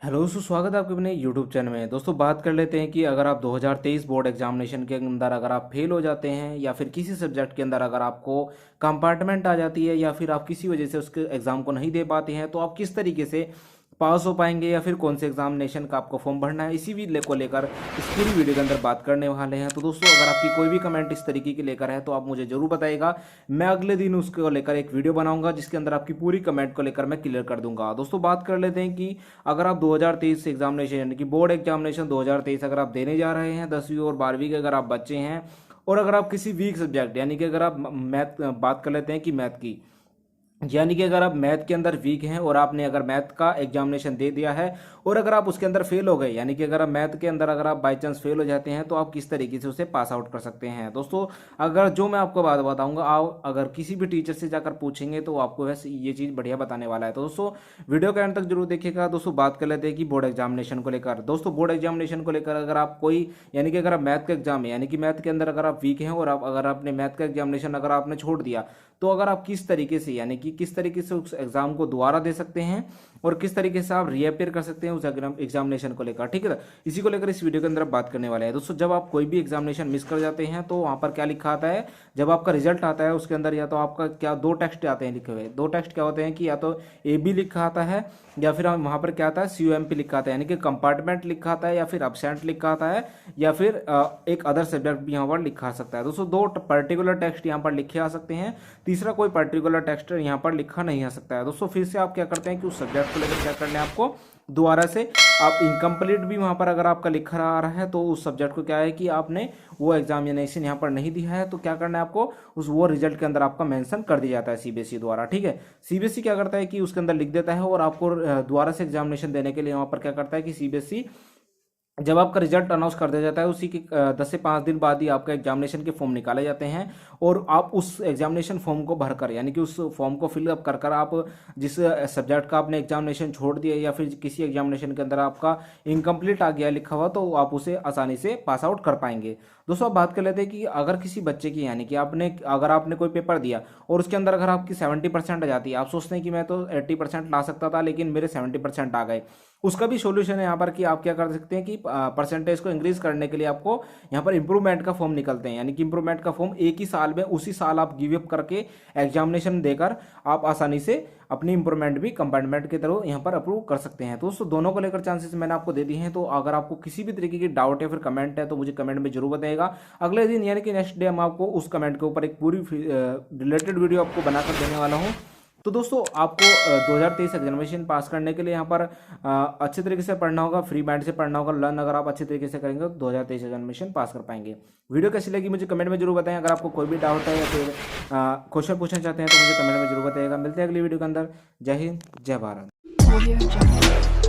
Hello दोस्तों, स्वागत है आपके अपने यूट्यूब चैनल में। दोस्तों बात कर लेते हैं कि अगर आप 2023 बोर्ड एग्जामिनेशन के अंदर अगर आप फेल हो जाते हैं या फिर किसी सब्जेक्ट के अंदर अगर आपको कंपार्टमेंट आ जाती है या फिर आप किसी वजह से उसके एग्ज़ाम को नहीं दे पाते हैं तो आप किस तरीके से पास हो पाएंगे या फिर कौन से एग्जामिनेशन का आपको फॉर्म भरना है, इसी भी को लेकर इस पूरी वीडियो के अंदर बात करने वाले हैं। तो दोस्तों अगर आपकी कोई भी कमेंट इस तरीके की लेकर है तो आप मुझे जरूर बताइएगा। मैं अगले दिन उसको लेकर एक वीडियो बनाऊंगा जिसके अंदर आपकी पूरी कमेंट को लेकर मैं क्लियर कर दूंगा। दोस्तों बात कर लेते हैं कि अगर आप 2023 एग्जामिनेशन यानी कि बोर्ड एग्जामिनेशन 2023 अगर आप देने जा रहे हैं 10वीं और 12वीं के अगर आप बच्चे हैं और अगर आप किसी वीक सब्जेक्ट यानी कि अगर आप मैथ बात कर लेते हैं कि मैथ की, यानी कि अगर आप मैथ के अंदर वीक हैं और आपने अगर मैथ का एग्जामिनेशन दे दिया है और अगर आप उसके अंदर फेल हो गए, यानी कि अगर आप मैथ के अंदर अगर आप बाई चांस फेल हो जाते हैं तो आप किस तरीके से उसे पास आउट कर सकते हैं। दोस्तों अगर जो मैं आपको बात बताऊंगा, आप अगर किसी भी टीचर से जाकर पूछेंगे तो आपको वैसे ये चीज़ बढ़िया बताने वाला है। तो दोस्तों वीडियो के एंड तक जरूर देखिएगा। दोस्तों बात कर लेते हैं कि बोर्ड एग्जामिनेशन को लेकर। दोस्तों बोर्ड एग्जामिनेशन को लेकर अगर आप कोई, यानी कि अगर आप मैथ का एग्जाम है, यानी कि मैथ के अंदर अगर आप वीक हैं और आप अगर आपने मैथ का एग्जामिनेशन अगर आपने छोड़ दिया तो अगर आप किस तरीके से, यानी कि किस तरीके से उस एग्जाम को दोबारा दे सकते हैं और किस तरीके से आप रीअपेयर कर सकते हैं उस एग्जामिनेशन को लेकर, ठीक है। इसी को लेकर इस वीडियो के अंदर बात करने वाले हैं। दोस्तों जब आप कोई भी एग्जामिनेशन मिस कर जाते हैं तो वहां पर क्या लिखा आता है, जब आपका रिजल्ट आता है उसके अंदर या तो आपका क्या दो टेक्स्ट आते हैं लिखे हुए। दो टेक्स्ट क्या होते हैं कि या तो AB लिखा आता है या फिर वहां पर क्या आता है COMP लिखा आता है, यानी कि कंपार्टमेंट लिखा आता है या फिर अब्सेंट लिखा आता है या फिर एक अदर सब्जेक्ट भी यहाँ पर लिखा आ सकता है। दोस्तों दो पर्टिकुलर टेक्स्ट यहाँ पर लिखे आ सकते हैं, तीसरा कोई पर्टिकुलर टेक्स्ट यहाँ पर लिखा नहीं आ सकता है। दोस्तों फिर से आप क्या करते हैं कि उस सब्जेक्ट को लेकर क्या करना है आपको, दोबारा से आप इनकम्प्लीट भी वहां पर अगर आपका लिखा आ रहा है तो उस सब्जेक्ट को क्या है कि आपने वो एग्जामिनेशन यहाँ पर नहीं दिया है तो क्या करना है आपको, उस वो रिजल्ट के अंदर आपका मेंशन कर दिया जाता है CBSE द्वारा, ठीक है। CBSE क्या करता है कि उसके अंदर लिख देता है और आपको दोबारा से एग्जामिनेशन देने के लिए वहां पर क्या करता है कि CBSE जब आपका रिजल्ट अनाउंस कर दिया जाता है उसी के 10 से 5 दिन बाद ही आपका एग्जामिनेशन के फॉर्म निकाले जाते हैं और आप उस एग्जामिनेशन फॉर्म को भरकर, यानी कि उस फॉर्म को फिलअप कर कर आप जिस सब्जेक्ट का आपने एग्जामिनेशन छोड़ दिया या फिर किसी एग्जामिनेशन के अंदर आपका इनकम्प्लीट आ गया लिखा हुआ तो आप उसे आसानी से पास आउट कर पाएंगे। दोस्तों आप बात कर लेते हैं कि अगर किसी बच्चे की, यानी कि अगर आपने कोई पेपर दिया और उसके अंदर अगर आपकी 70% आ जाती है, आप सोचते हैं कि मैं तो 80% ला सकता था लेकिन मेरे 70% आ गए, उसका भी सॉल्यूशन है यहाँ पर कि आप क्या कर सकते हैं कि परसेंटेज को इंक्रीज करने के लिए आपको यहाँ पर इंप्रूवमेंट का फॉर्म निकलते हैं, यानी कि इंप्रूवमेंट का फॉर्म एक ही साल में उसी साल आप गिव अप करके एग्जामिनेशन देकर आप आसानी से अपनी इंप्रूवमेंट भी कंपार्टमेंट के तरह यहाँ पर अप्रूव कर सकते हैं। तो दोस्तों दोनों को लेकर चांसेस मैंने आपको दे दिए हैं। तो अगर आपको किसी भी तरीके की डाउट या फिर कमेंट है तो मुझे कमेंट में जरूर बताइएगा। अगले दिन यानी कि नेक्स्ट डे हम आपको उस कमेंट के ऊपर एक पूरी रिलेटेड वीडियो आपको बनाकर देने वाला हूँ। तो दोस्तों आपको 2023 एग्जामिनेशन पास करने के लिए यहाँ पर अच्छे तरीके से पढ़ना होगा, फ्री माइंड से पढ़ना होगा। लर्न अगर आप अच्छे तरीके से करेंगे तो 2023 एग्जामिनेशन पास कर पाएंगे। वीडियो कैसी लगी मुझे कमेंट में जरूर बताएं। अगर आपको कोई भी डाउट है या फिर क्वेश्चन पूछना चाहते हैं तो मुझे कमेंट में जरूर बताइएगा। मिलते हैं अगली वीडियो के अंदर। जय हिंद, जय भारत।